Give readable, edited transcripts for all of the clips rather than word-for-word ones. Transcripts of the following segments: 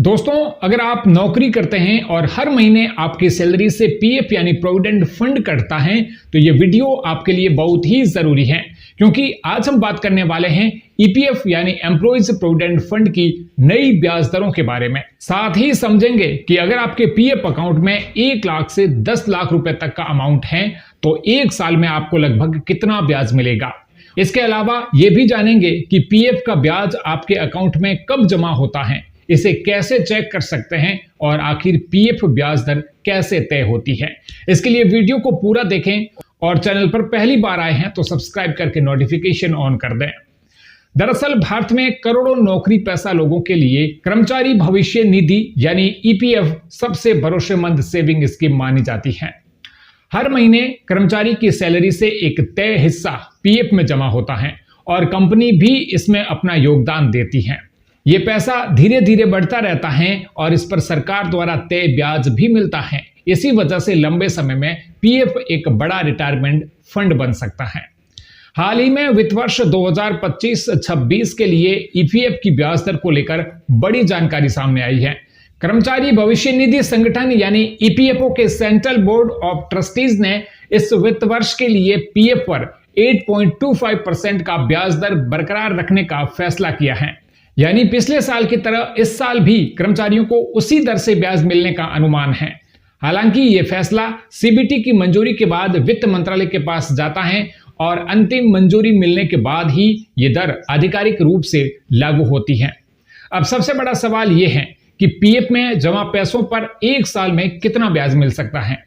दोस्तों, अगर आप नौकरी करते हैं और हर महीने आपकी सैलरी से पीएफ यानी प्रोविडेंट फंड कटता है तो ये वीडियो आपके लिए बहुत ही जरूरी है, क्योंकि आज हम बात करने वाले हैं ईपीएफ यानी एम्प्लॉइज प्रोविडेंट फंड की नई ब्याज दरों के बारे में। साथ ही समझेंगे कि अगर आपके पीएफ अकाउंट में 1 लाख से 10 लाख रुपए तक का अमाउंट है तो 1 साल में आपको लगभग कितना ब्याज मिलेगा। इसके अलावा ये भी जानेंगे कि पीएफ का ब्याज आपके अकाउंट में कब जमा होता है, इसे कैसे चेक कर सकते हैं और आखिर पीएफ ब्याज दर कैसे तय होती है। इसके लिए वीडियो को पूरा देखें और चैनल पर पहली बार आए हैं तो सब्सक्राइब करके नोटिफिकेशन ऑन कर दें। दरअसल भारत में करोड़ों नौकरी पेशा लोगों के लिए कर्मचारी भविष्य निधि यानी ईपीएफ सबसे भरोसेमंद सेविंग स्कीम मानी जाती है। हर महीने कर्मचारी की सैलरी से एक तय हिस्सा पीएफ में जमा होता है और कंपनी भी इसमें अपना योगदान देती है। ये पैसा धीरे धीरे बढ़ता रहता है और इस पर सरकार द्वारा तय ब्याज भी मिलता है। इसी वजह से लंबे समय में पीएफ एक बड़ा रिटायरमेंट फंड बन सकता है। हाल ही में वित्त वर्ष 2025-26 के लिए ईपीएफ की ब्याज दर को लेकर बड़ी जानकारी सामने आई है। कर्मचारी भविष्य निधि संगठन यानी ईपीएफओ के सेंट्रल बोर्ड ऑफ ट्रस्टीज ने इस वित्त वर्ष के लिए पीएफ पर 8.25% का ब्याज दर बरकरार रखने का फैसला किया है। यानी पिछले साल की तरह इस साल भी कर्मचारियों को उसी दर से ब्याज मिलने का अनुमान है। हालांकि यह फैसला सीबीटी की मंजूरी के बाद वित्त मंत्रालय के पास जाता है और अंतिम मंजूरी मिलने के बाद ही यह दर आधिकारिक रूप से लागू होती है। अब सबसे बड़ा सवाल यह है कि पीएफ में जमा पैसों पर 1 साल में कितना ब्याज मिल सकता है।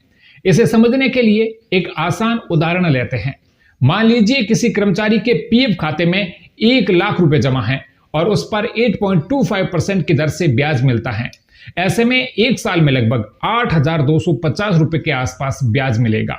इसे समझने के लिए एक आसान उदाहरण लेते हैं। मान लीजिए किसी कर्मचारी के पीएफ खाते में 1 लाख रुपए जमा है और उस पर 8.25% की दर से ब्याज मिलता है। ऐसे में 1 साल में लगभग 8,250 रुपए के आसपास ब्याज मिलेगा।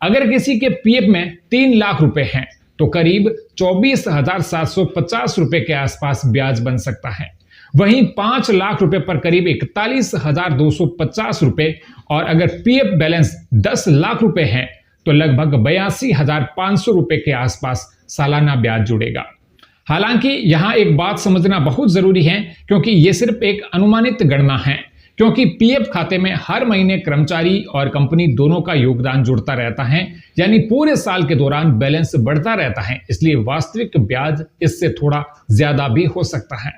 अगर किसी के पीएफ में 3 लाख रुपए हैं तो करीब 24,750 रुपए के आसपास ब्याज बन सकता है। वहीं 5 लाख रुपए पर करीब 41,250 रुपए और अगर पीएफ बैलेंस 10 लाख रुपए है तो लगभग 82,500 रुपए के आसपास सालाना ब्याज जुड़ेगा। हालांकि यहां एक बात समझना बहुत जरूरी है, क्योंकि यह सिर्फ एक अनुमानित गणना है, क्योंकि पीएफ खाते में हर महीने कर्मचारी और कंपनी दोनों का योगदान जुड़ता रहता है, यानी पूरे साल के दौरान बैलेंस बढ़ता रहता है। इसलिए वास्तविक ब्याज इससे थोड़ा ज्यादा भी हो सकता है।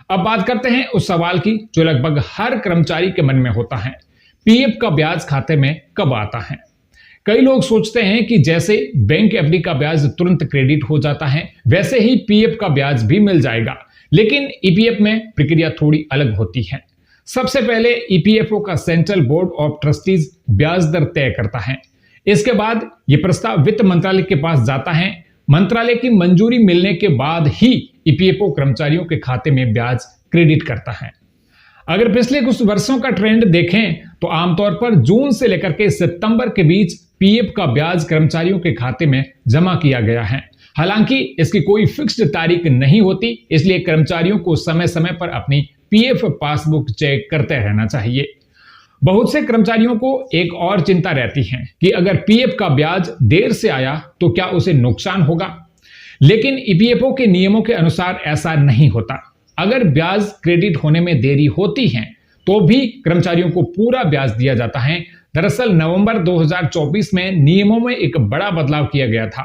अब बात करते हैं उस सवाल की जो लगभग हर कर्मचारी के मन में होता है, पीएफ का ब्याज खाते में कब आता है। कई लोग सोचते हैं कि जैसे बैंक एफडी का ब्याज तुरंत क्रेडिट हो जाता है वैसे ही पीएफ का ब्याज भी मिल जाएगा, लेकिन ईपीएफ में प्रक्रिया थोड़ी अलग होती है। सबसे पहले ईपीएफओ का सेंट्रल बोर्ड ऑफ ट्रस्टीज ब्याज दर तय करता है। इसके बाद यह प्रस्ताव वित्त मंत्रालय के पास जाता है। मंत्रालय की मंजूरी मिलने के बाद ही ईपीएफओ कर्मचारियों के खाते में ब्याज क्रेडिट करता है। अगर पिछले कुछ वर्षों का ट्रेंड देखें तो आमतौर पर जून से लेकर के सितंबर के बीच पीएफ का ब्याज कर्मचारियों के खाते में जमा किया गया है। हालांकि इसकी कोई फिक्स्ड तारीख नहीं होती, इसलिए कर्मचारियों को समय समय पर अपनी पीएफ पासबुक चेक करते रहना चाहिए। बहुत से कर्मचारियों को एक और चिंता रहती है कि अगर पीएफ का ब्याज देर से आया तो क्या उसे नुकसान होगा, लेकिन ईपीएफओ के नियमों के अनुसार ऐसा नहीं होता। अगर ब्याज क्रेडिट होने में देरी होती है तो भी कर्मचारियों को पूरा ब्याज दिया जाता है। दरअसल नवंबर 2024 में नियमों में एक बड़ा बदलाव किया गया था।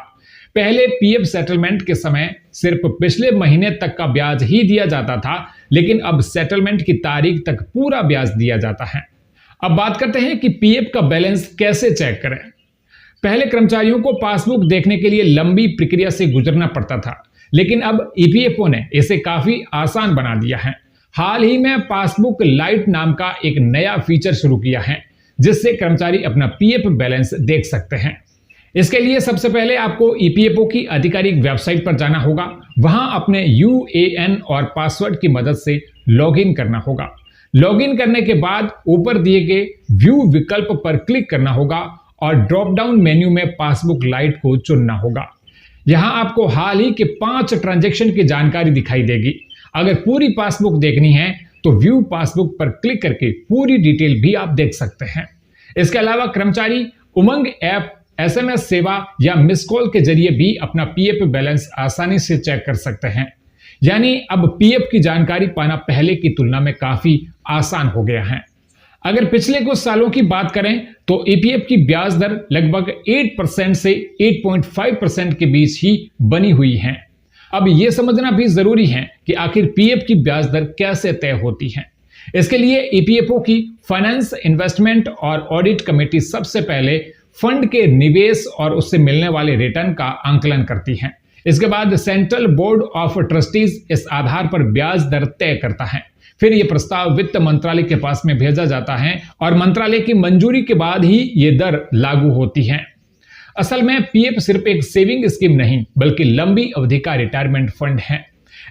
पहले पीएफ सेटलमेंट के समय सिर्फ पिछले महीने तक का ब्याज ही दिया जाता था, लेकिन अब सेटलमेंट की तारीख तक पूरा ब्याज दिया जाता है। अब बात करते हैं कि पीएफ का बैलेंस कैसे चेक करें। पहले कर्मचारियों को पासबुक देखने के लिए लंबी प्रक्रिया से गुजरना पड़ता था, लेकिन अब ईपीएफओ ने इसे काफी आसान बना दिया है। हाल ही में पासबुक लाइट नाम का एक नया फीचर शुरू किया है, जिससे कर्मचारी अपना पीएफ बैलेंस देख सकते हैं। इसके लिए सबसे पहले आपको ईपीएफओ की आधिकारिक वेबसाइट पर जाना होगा। वहां अपने यूएएन और पासवर्ड की मदद से लॉगिन करना होगा। लॉगिन करने के बाद ऊपर दिए गए व्यू विकल्प पर क्लिक करना होगा और ड्रॉप डाउन मेन्यू में पासबुक लाइट को चुनना होगा। यहां आपको हाल ही के 5 ट्रांजैक्शन की जानकारी दिखाई देगी। अगर पूरी पासबुक देखनी है तो व्यू पासबुक पर क्लिक करके पूरी डिटेल भी आप देख सकते हैं। इसके अलावा कर्मचारी उमंग ऐप, एसएमएस सेवा या मिस कॉल के जरिए भी अपना पीएफ बैलेंस आसानी से चेक कर सकते हैं। यानी अब पीएफ की जानकारी पाना पहले की तुलना में काफी आसान हो गया है। अगर पिछले कुछ सालों की बात करें तो ईपीएफ की ब्याज दर लगभग 8% से 8.5% के बीच ही बनी हुई है। अब यह समझना भी जरूरी है कि आखिर पीएफ की ब्याज दर कैसे तय होती है। इसके लिए ईपीएफओ की फाइनेंस, इन्वेस्टमेंट और ऑडिट कमेटी सबसे पहले फंड के निवेश और उससे मिलने वाले रिटर्न का आंकलन करती है। इसके बाद सेंट्रल बोर्ड ऑफ ट्रस्टीज इस आधार पर ब्याज दर तय करता है। फिर यह प्रस्ताव वित्त मंत्रालय के पास में भेजा जाता है और मंत्रालय की मंजूरी के बाद ही यह दर लागू होती है। असल में पीएफ सिर्फ एक सेविंग स्कीम नहीं बल्कि लंबी अवधि का रिटायरमेंट फंड है।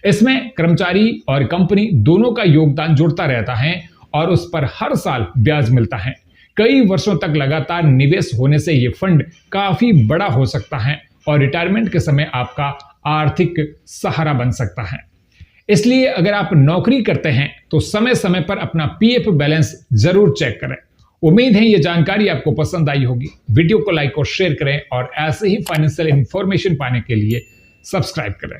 इसमें कर्मचारी और कंपनी दोनों का योगदान जुड़ता रहता है और उस पर हर साल ब्याज मिलता है। कई वर्षों तक लगातार निवेश होने से यह फंड काफी बड़ा हो सकता है और रिटायरमेंट के समय आपका आर्थिक सहारा बन सकता है। इसलिए अगर आप नौकरी करते हैं तो समय समय पर अपना पीएफ बैलेंस जरूर चेक करें। उम्मीद है यह जानकारी आपको पसंद आई होगी। वीडियो को लाइक और शेयर करें और ऐसे ही फाइनेंशियल इंफॉर्मेशन पाने के लिए सब्सक्राइब करें।